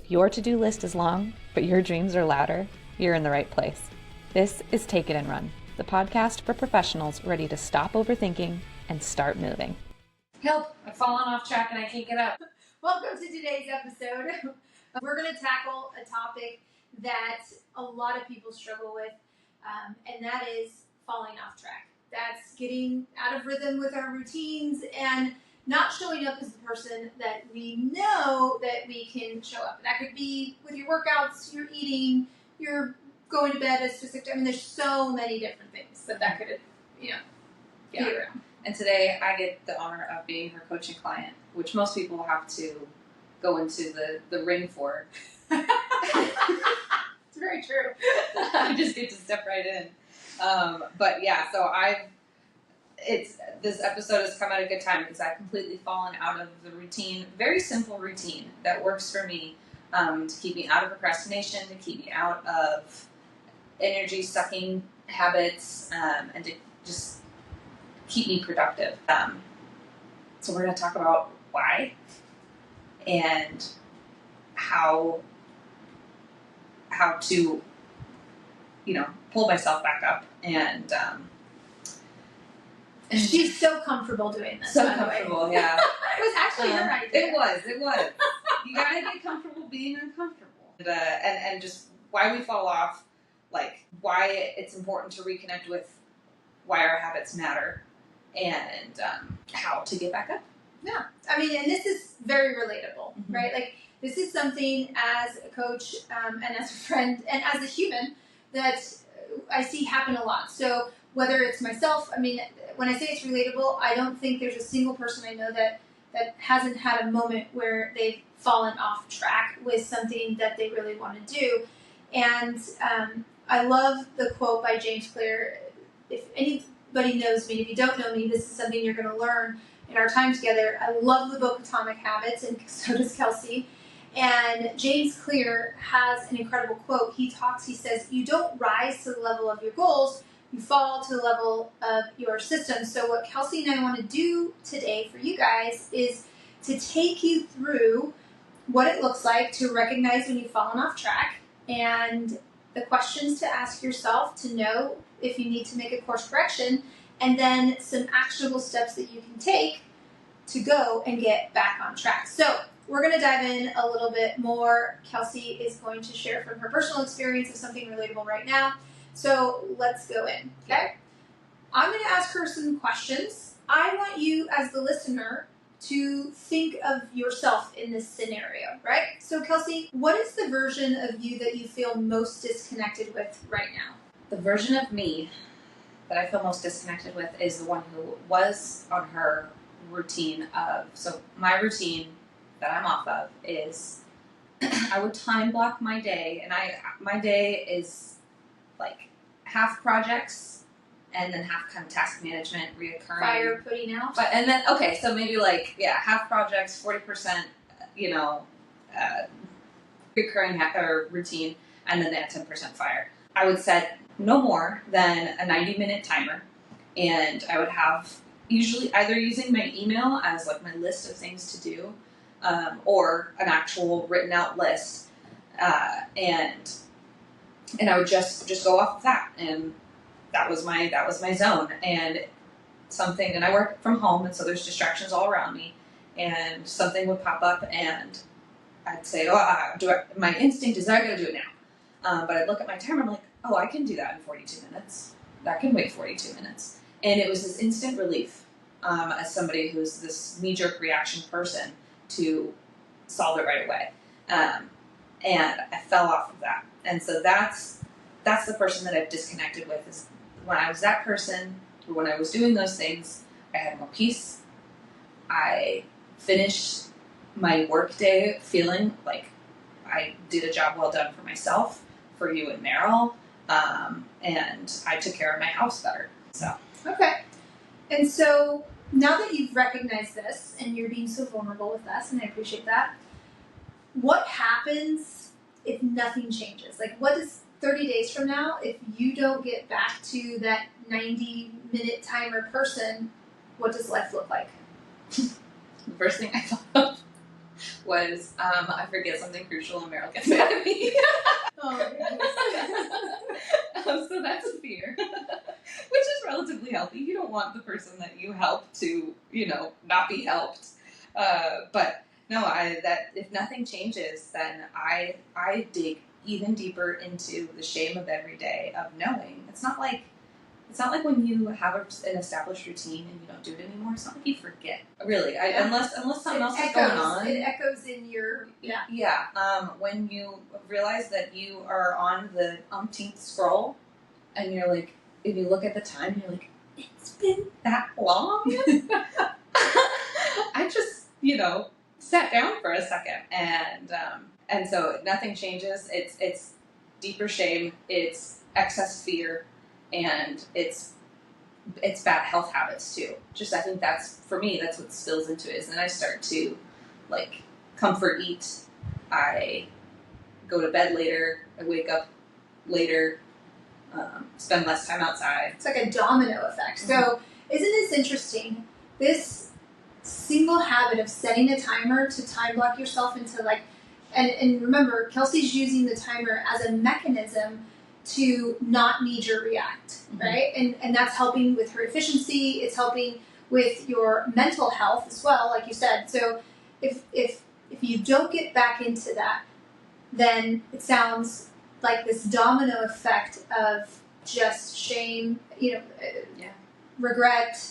If your to-do list is long, but your dreams are louder, you're in the right place. This is Take It and Run, the podcast for professionals ready to stop overthinking and start moving. Help! I've fallen off track and I can't get up. Welcome to today's episode. We're going to tackle a topic that a lot of people struggle with, and that is falling off track. That's getting out of rhythm with our routines and not showing up as the person that we know that we can show up. That could be with your workouts, your eating, your going to bed as specific. I mean, there's so many different things that could, be around. And today I get the honor of being her coaching client, which most people have to go into the ring for. It's very true. I just get to step right in. But yeah, so this episode has come at a good time because I've completely fallen out of the routine, very simple routine that works for me to keep me out of procrastination, to keep me out of energy-sucking habits, and to just keep me productive. So we're going to talk about why and how to, pull myself back up and she's so comfortable doing this. So comfortable, yeah. It was actually her idea. It was. You gotta get comfortable being uncomfortable, and just why we fall off, like why it's important to reconnect with why our habits matter, and how to get back up. Yeah, I mean, and this is very relatable, right? Like this is something as a coach and as a friend and as a human that I see happen a lot. So whether it's myself, I mean, when I say it's relatable, I don't think there's a single person I know that hasn't had a moment where they've fallen off track with something that they really want to do. And I love the quote by James Clear. If anybody knows me, if you don't know me, this is something you're going to learn in our time together. I love the book Atomic Habits, and so does Kelcie. And James Clear has an incredible quote. He says, you don't rise to the level of your goals, you fall to the level of your system. So what Kelcie and I want to do today for you guys is to take you through what it looks like to recognize when you've fallen off track and the questions to ask yourself to know if you need to make a course correction, and then some actionable steps that you can take to go and get back on track. So we're going to dive in a little bit more. Kelcie is going to share from her personal experience of something relatable right now. So let's go in, okay? I'm going to ask her some questions. I want you, as the listener, to think of yourself in this scenario, right? So Kelcie, what is the version of you that you feel most disconnected with right now? The version of me that I feel most disconnected with is the one who was on her routine so my routine that I'm off of is I would time block my day, and my day is like half projects and then half kind of task management, reoccurring. Fire putting out. But and then so maybe half projects, 40%, recurring or routine, and then that 10% fire. I would set no more than a 90-minute timer, and I would have usually either using my email as like my list of things to do, or an actual written out list, and I would just go off of that, and that was my zone. And I work from home, and so there's distractions all around me, and something would pop up, and I'd say, my instinct is I gotta do it now. But I'd look at my timer, I'm like, I can do that in 42 minutes. That can wait 42 minutes. And it was this instant relief, as somebody who's this knee-jerk reaction person, to solve it right away. And I fell off of that. And so that's the person that I've disconnected with, is when I was that person, or when I was doing those things, I had more peace. I finished my work day feeling like I did a job well done for myself, for you and Meryl, and I took care of my house better. So okay. And so now that you've recognized this and you're being so vulnerable with us, and I appreciate that, what happens if nothing changes? Like, what does 30 days from now, if you don't get back to that 90-minute timer person, what does life look like? The first thing I thought of was I forget something crucial and Meryl gets mad at me. So that's a fear, which is relatively healthy. You don't want the person that you help to, not be helped. But no, that if nothing changes, then I dig even deeper into the shame of every day of knowing it's not like when you have an established routine and you don't do it anymore. It's not like you forget, really. Unless something else is going on. It echoes in your when you realize that you are on the umpteenth scroll, and you're like, if you look at the time, you're like, it's been that long. I just sat down for a second, and so nothing changes. It's deeper shame. It's excess fear. And it's bad health habits too. Just I think that's for me. That's what spills into it. Is then I start to comfort eat. I go to bed later. I wake up later. Spend less time outside. It's like a domino effect. Mm-hmm. So isn't this interesting? This single habit of setting a timer to time block yourself into and remember, Kelsey's using the timer as a mechanism to not knee-jerk react, right? And that's helping with her efficiency. It's helping with your mental health as well, like you said. So if you don't get back into that, then it sounds like this domino effect of just shame, regret.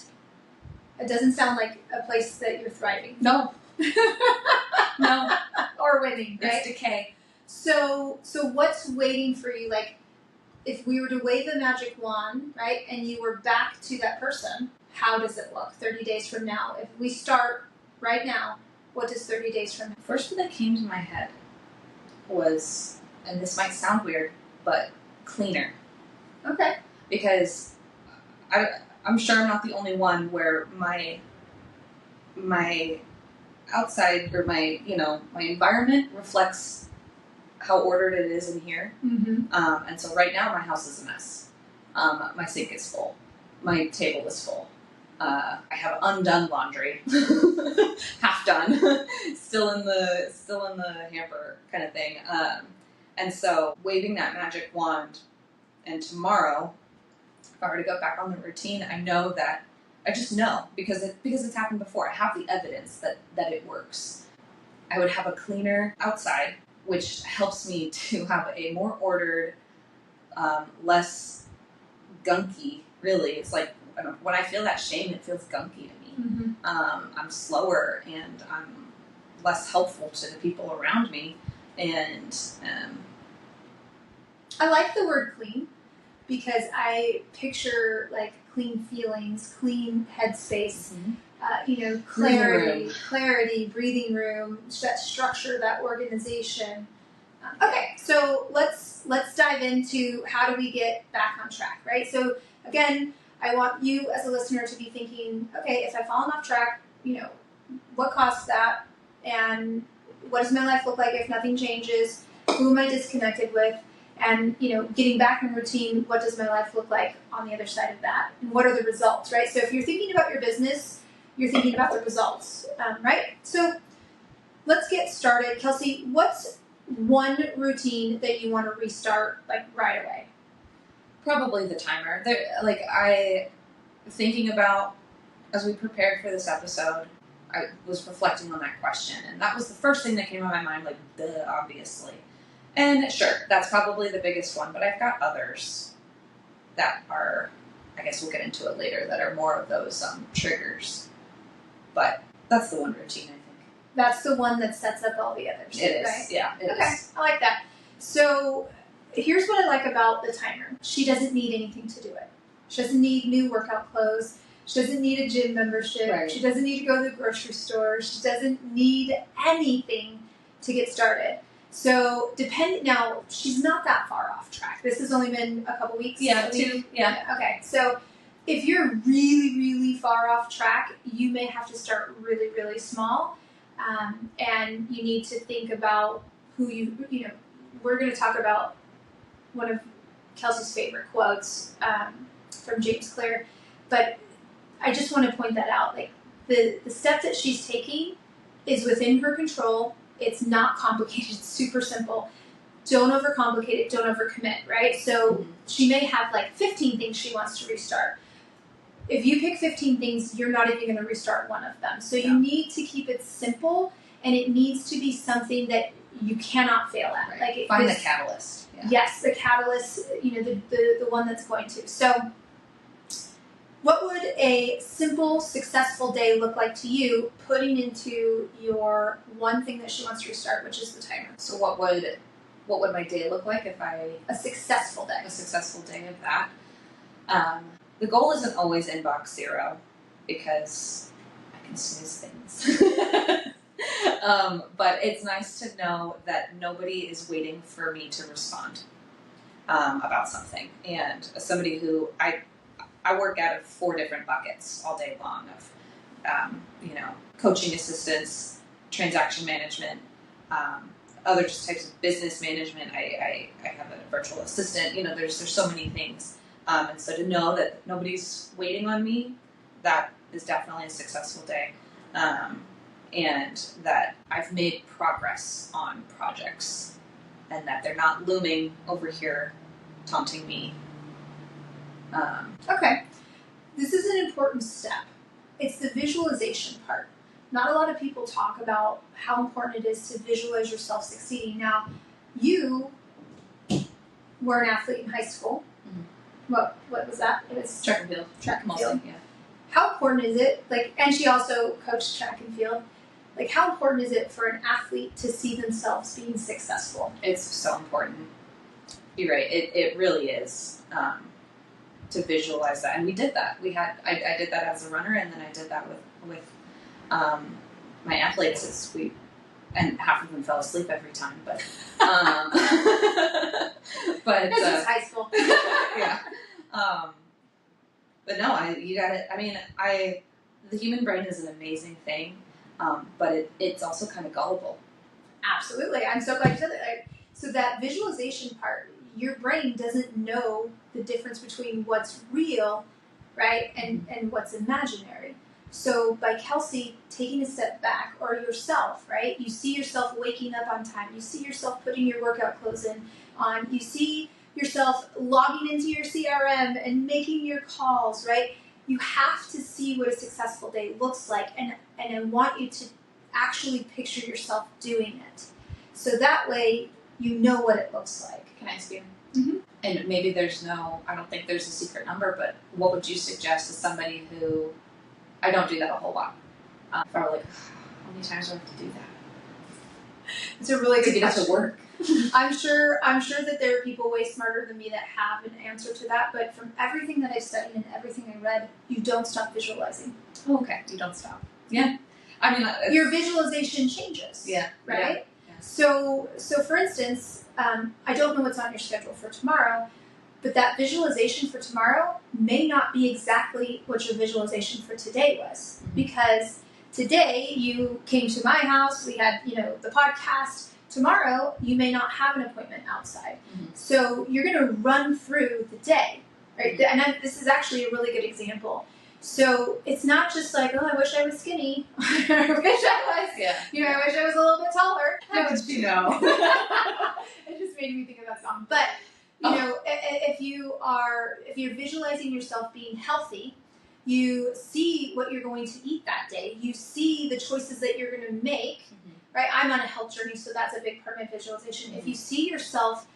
It doesn't sound like a place that you're thriving. No. No. Or winning, right? It's decay. So what's waiting for you? If we were to wave a magic wand, right, and you were back to that person, how does it look 30 days from now? If we start right now, what does 30 days from now? First thing that came to my head was, and this might sound weird, but cleaner. Okay. Because I'm sure I'm not the only one where my outside or my environment reflects how ordered it is in here. Mm-hmm. And so right now my house is a mess. My sink is full. My table is full. I have undone laundry, half done, still in the hamper kind of thing. And so waving that magic wand, and tomorrow, if I were to go back on the routine, I just know because it's happened before. I have the evidence that it works. I would have a cleaner outside, which helps me to have a more ordered, less gunky, really. It's like when I feel that shame, it feels gunky to me. Mm-hmm. I'm slower and I'm less helpful to the people around me. And I like the word clean because I picture clean feelings, clean headspace, clarity, breathing room, that structure, that organization. Okay, so let's dive into how do we get back on track, right? So again, I want you as a listener to be thinking, okay, if I've fallen off track, what caused that? And what does my life look like if nothing changes? Who am I disconnected with? And, getting back in routine, what does my life look like on the other side of that? And what are the results, right? So if you're thinking about your business, you're thinking about the results, right? So let's get started. Kelcie, what's one routine that you want to restart right away? Probably the timer. Thinking about, as we prepared for this episode, I was reflecting on that question, and that was the first thing that came to my mind, obviously. And sure, that's probably the biggest one, but I've got others that are, I guess we'll get into it later, that are more of those triggers. But that's the one routine, I think. That's the one that sets up all the others. It is, right? Yeah, it okay, is. I like that. So here's what I like about the timer. She doesn't need anything to do it. She doesn't need new workout clothes. She doesn't need a gym membership. Right. She doesn't need to go to the grocery store. She doesn't need anything to get started. So now she's not that far off track. This has only been a couple weeks. Yeah, 2. Yeah. Okay. So if you're really, really far off track, you may have to start really, really small. And you need to think about who we're going to talk about one of Kelsey's favorite quotes from James Clear. But I just want to point that out. The step that she's taking is within her control. It's not complicated. It's super simple. Don't overcomplicate it. Don't overcommit, right? So she may have like 15 things she wants to restart. If you pick 15 things, you're not even going to restart one of them. So you need to keep it simple, and it needs to be something that you cannot fail at. Right. Like find the catalyst. Yeah. Yes, the catalyst, the one that's going to. So what would a simple, successful day look like to you, putting into your one thing that she wants to restart, which is the timer? So what would my day look like if a successful day? A successful day of that. The goal isn't always inbox zero, because I can snooze things. But it's nice to know that nobody is waiting for me to respond about something. And as somebody who I work out of 4 different buckets all day long of, coaching assistance, transaction management, other just types of business management. I have a virtual assistant. There's so many things. And so to know that nobody's waiting on me, that is definitely a successful day. And that I've made progress on projects, and that they're not looming over here taunting me. Okay. This is an important step. It's the visualization part. Not a lot of people talk about how important it is to visualize yourself succeeding. Now, you were an athlete in high school. Mm-hmm. What was that? It was track and field. Track and mostly, field. Yeah. How important is it? And she also coached track and field. How important is it for an athlete to see themselves being successful? It's so important. You're right. It really is. To visualize that, and we did that. I did that as a runner, and then I did that with my athletes. And half of them fell asleep every time, but this is high school. Yeah. But no, you got it. I mean, the human brain is an amazing thing, but it's also kind of gullible. Absolutely, I'm so glad you said that. So that visualization part, your brain doesn't know the difference between what's real, right, and what's imaginary. So by Kelcie taking a step back, or yourself, right, you see yourself waking up on time, you see yourself putting your workout clothes on, you see yourself logging into your CRM and making your calls, right? You have to see what a successful day looks like, and I want you to actually picture yourself doing it. So that way you know what it looks like. Can I ask you? Mm-hmm. And maybe I don't think there's a secret number, but what would you suggest to somebody who, I don't do that a whole lot. If I were like, how many times do I have to do that? It's a really good question. To work. I'm sure that there are people way smarter than me that have an answer to that, but from everything that I've studied and everything I read, you don't stop visualizing. Oh, okay. You don't stop. Yeah. I mean, your visualization changes. Yeah. Right? Yeah. So for instance, I don't know what's on your schedule for tomorrow, but that visualization for tomorrow may not be exactly what your visualization for today was. Mm-hmm. Because today you came to my house, we had, the podcast. Tomorrow, you may not have an appointment outside. Mm-hmm. So you're going to run through the day, right? Mm-hmm. And this is actually a really good example. So it's not just like, oh, I wish I was skinny. I wish I was, I wish I was a little bit taller. How did you know? It just made me think of that song. But, if you're visualizing yourself being healthy, you see what you're going to eat that day. You see the choices that you're going to make. Mm-hmm. Right, I'm on a health journey, so that's a big part of my visualization. Mm-hmm. If you see yourself,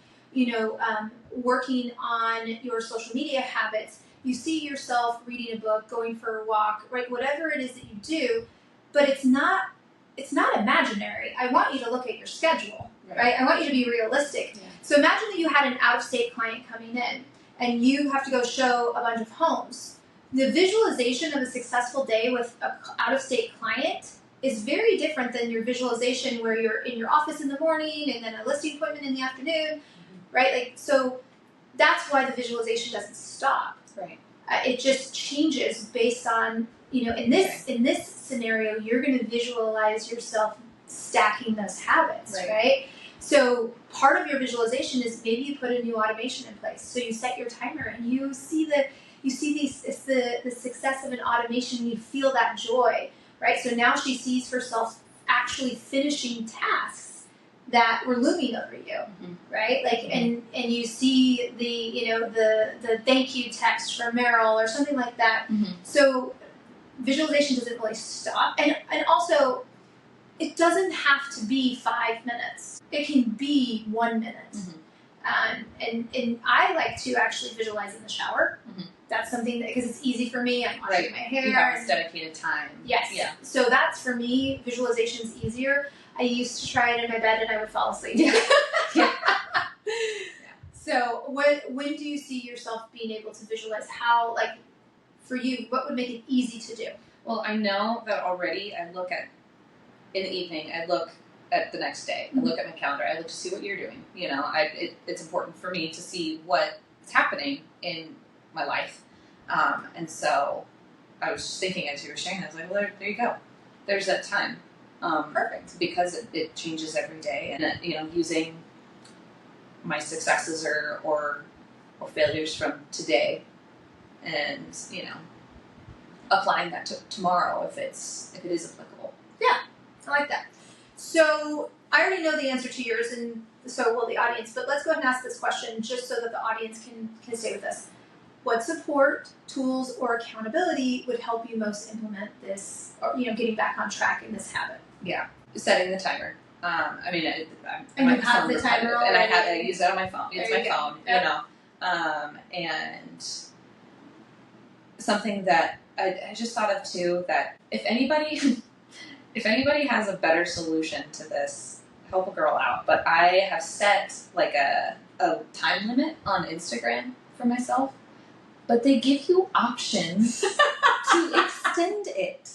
working on your social media habits, you see yourself reading a book, going for a walk, right? Whatever it is that you do, but it's not imaginary. I want you to look at your schedule, right? I want you to be realistic. Yeah. So imagine that you had an out-of-state client coming in, and you have to go show a bunch of homes. The visualization of a successful day with an out-of-state client is very different than your visualization where you're in your office in the morning and then a listing appointment in the afternoon, right? So that's why the visualization doesn't stop. Right. It just changes based on, in this scenario, you're going to visualize yourself stacking those habits, right? So part of your visualization is maybe you put a new automation in place. So you set your timer and you see the success of an automation and you feel that joy. Right, so now she sees herself actually finishing tasks that were looming over you, right? Like, and you see the thank you text from Meryl or something like that. So visualization doesn't really stop, and also it doesn't have to be 5 minutes. It can be 1 minute. And I like to actually visualize in the shower. That's something that, because it's easy for me. I'm washing my hair. You have this dedicated time. Yes. Yeah. So that's, for me, visualization's easier. I used to try it in my bed and I would fall asleep. So when do you see yourself being able to visualize? How, like, for you, what would make it easy to do? Well, I know that already. I look at, in the evening, I look at the next day. I look at my calendar. I look to see what you're doing. You know, it's important for me to see what is happening in my life. And so I was just thinking as you were sharing, I was like, well, there you go. There's that time. Perfect. Because it changes every day. And, you know, using my successes or failures from today and, you know, applying that to tomorrow if it is applicable. Yeah, I like that. So I already know the answer to yours, and so will the audience, but let's go ahead and ask this question just so that the audience can stay with us. What support, tools, or accountability would help you most implement this, or, you know, getting back on track in this habit? Yeah, setting the timer. I mean, and you have the timer already? And I use it on my phone. It's my phone, yep. You know. And something that I just thought of too, that if anybody has a better solution to this, help a girl out. But I have set like a time limit on Instagram for myself, but they give you options to extend it.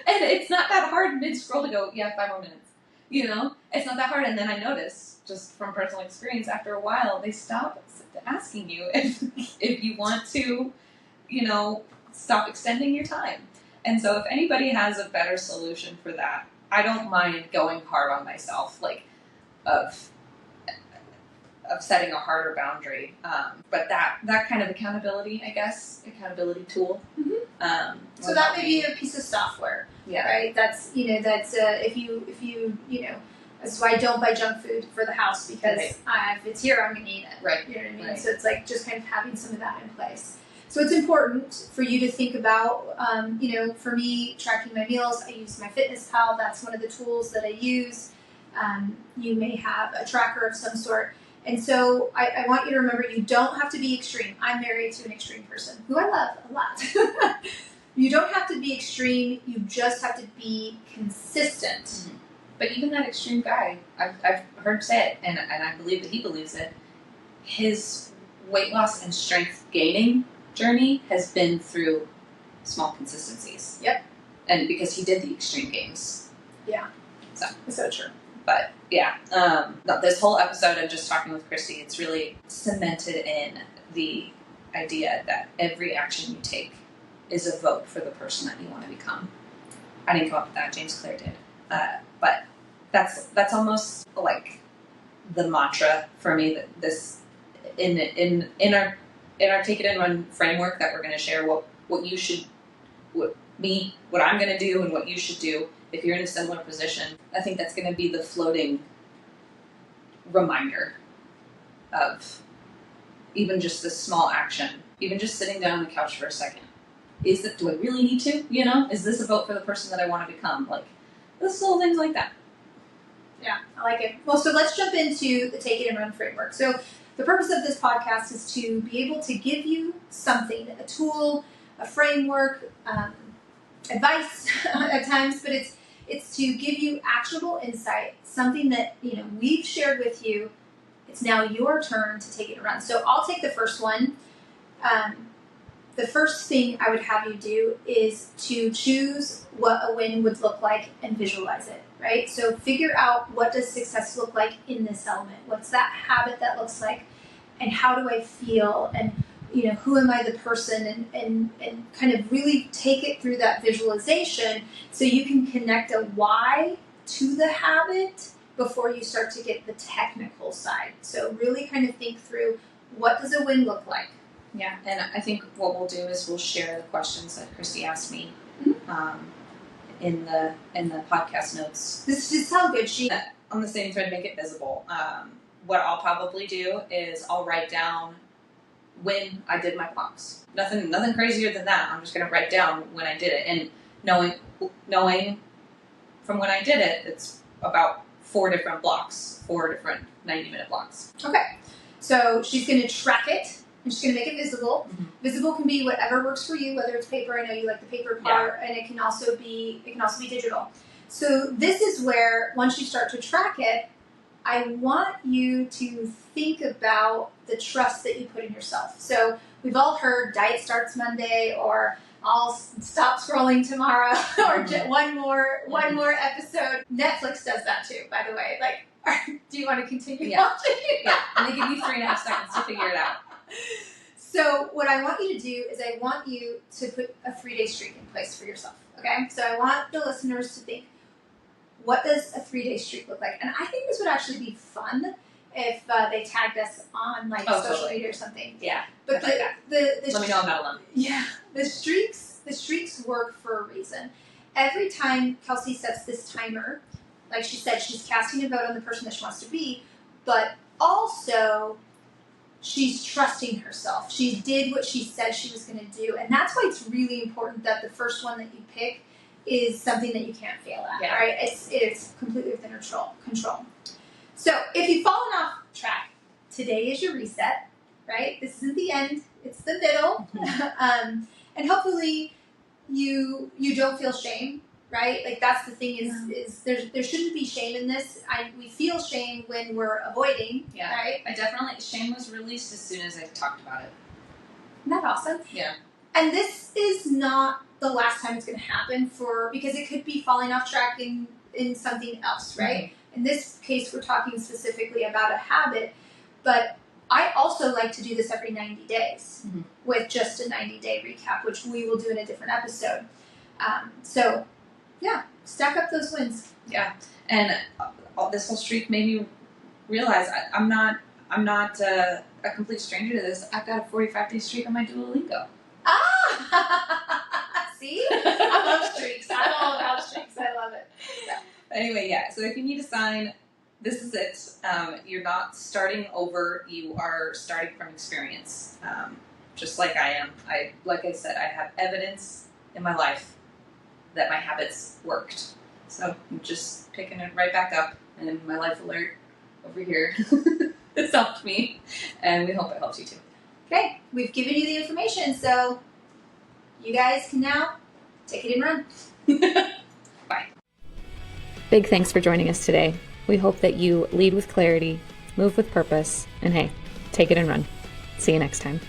And it's not that hard mid-scroll to go, 5 more minutes. You know? It's not that hard. And then I notice, just from personal experience, after a while, they stop asking you if you want to, you know, stop extending your time. And so if anybody has a better solution for that, I don't mind going hard on myself, like, of setting a harder boundary. But that kind of accountability, I guess, accountability tool. So that may be a piece of software, right? That's, if you that's why I don't buy junk food for the house, because if it's here, I'm going to eat it. Right. You know what I mean? Right. So it's like just kind of having some of that in place. So it's important for you to think about, for me, tracking my meals. I use MyFitnessPal. That's one of the tools that I use. You may have a tracker of some sort. And so I want you to remember, you don't have to be extreme. I'm married to an extreme person who I love a lot. You don't have to be extreme. You just have to be consistent. Mm-hmm. But even that extreme guy, I've heard say it, and I believe that he believes it, his weight loss and strength gaining journey has been through small consistencies. Yep. And because he did the extreme games. Yeah. So true. But yeah, this whole episode of just talking with Kristi, it's really cemented in the idea that every action you take is a vote for the person that you want to become. I didn't come up with that, James Clear did. But that's almost like the mantra for me, that this in our Take It and Run framework that we're going to share, what I'm going to do and what you should do if you're in a similar position. I think that's going to be the floating reminder of even just this small action, even just sitting down on the couch for a second. Do I really need to? You know, is this a vote for the person that I want to become? Like, those little things like that. Yeah, I like it. Well, so let's jump into the Take It and Run framework. So the purpose of this podcast is to be able to give you something, a tool, a framework, advice at times, but it's to give you actionable insight, something that we've shared with you. It's now your turn to take it and run. So I'll take the first one. The first thing I would have you do is to choose what a win would look like and visualize it, right? So figure out, what does success look like in this element? What's that habit that looks like? And how do I feel? And, who am I the person? And kind of really take it through that visualization so you can connect a why to the habit before you start to get the technical side. So really kind of think through, what does a win look like? Yeah, and I think what we'll do is we'll share the questions that Kristi asked me in the podcast notes. This is how good she. On the same thread, make it visible. What I'll probably do is I'll write down when I did my blocks. Nothing crazier than that. I'm just going to write down when I did it, and knowing from when I did it, it's about 4 different blocks, 4 different 90-minute blocks. Okay, so she's going to track it. And she's going to make it visible. Mm-hmm. Visible can be whatever works for you, whether it's paper. I know you like the paper part, and it can also be digital. So this is where, once you start to track it, I want you to think about the trust that you put in yourself. So we've all heard diet starts Monday, or I'll stop scrolling tomorrow, or one more episode. Netflix does that too, by the way. Do you want to continue watching? Yeah, and they give you 3.5 seconds to figure it out. So what I want you to do is I want you to put a 3-day streak in place for yourself, okay? So I want the listeners to think, what does a 3-day streak look like? And I think this would actually be fun if they tagged us on social media or something. Yeah, but let me know I'm not alone. Yeah, the streaks work for a reason. Every time Kelcie sets this timer, like she said, she's casting a vote on the person that she wants to be, but also she's trusting herself. She did what she said she was going to do. And that's why it's really important that the first one that you pick is something that you can't fail at, right? It's completely within control. So if you've fallen off track, today is your reset, right? This isn't the end. It's the middle. Mm-hmm. And hopefully you don't feel shame, right? Like that's the thing is there shouldn't be shame in this. We feel shame when we're avoiding, right? Shame was released as soon as I talked about it. Isn't that awesome? Yeah. And this is not the last time it's going to happen because it could be falling off track in something else, right? Mm-hmm. In this case, we're talking specifically about a habit, but I also like to do this every 90 days with just a 90-day recap, which we will do in a different episode. Stack up those wins. Yeah, and this whole streak made me realize I'm not a complete stranger to this. I've got a 45-day streak on my Duolingo. See? I love streaks. I'm all about streaks. I love it. So. Anyway, so if you need a sign, this is it. You're not starting over. You are starting from experience, just like I am. Like I said, I have evidence in my life that my habits worked. So I'm just picking it right back up, and my life alert over here has helped me, and we hope it helps you too. Okay, we've given you the information, so you guys can now take it and run. Bye. Big thanks for joining us today. We hope that you lead with clarity, move with purpose, and hey, take it and run. See you next time.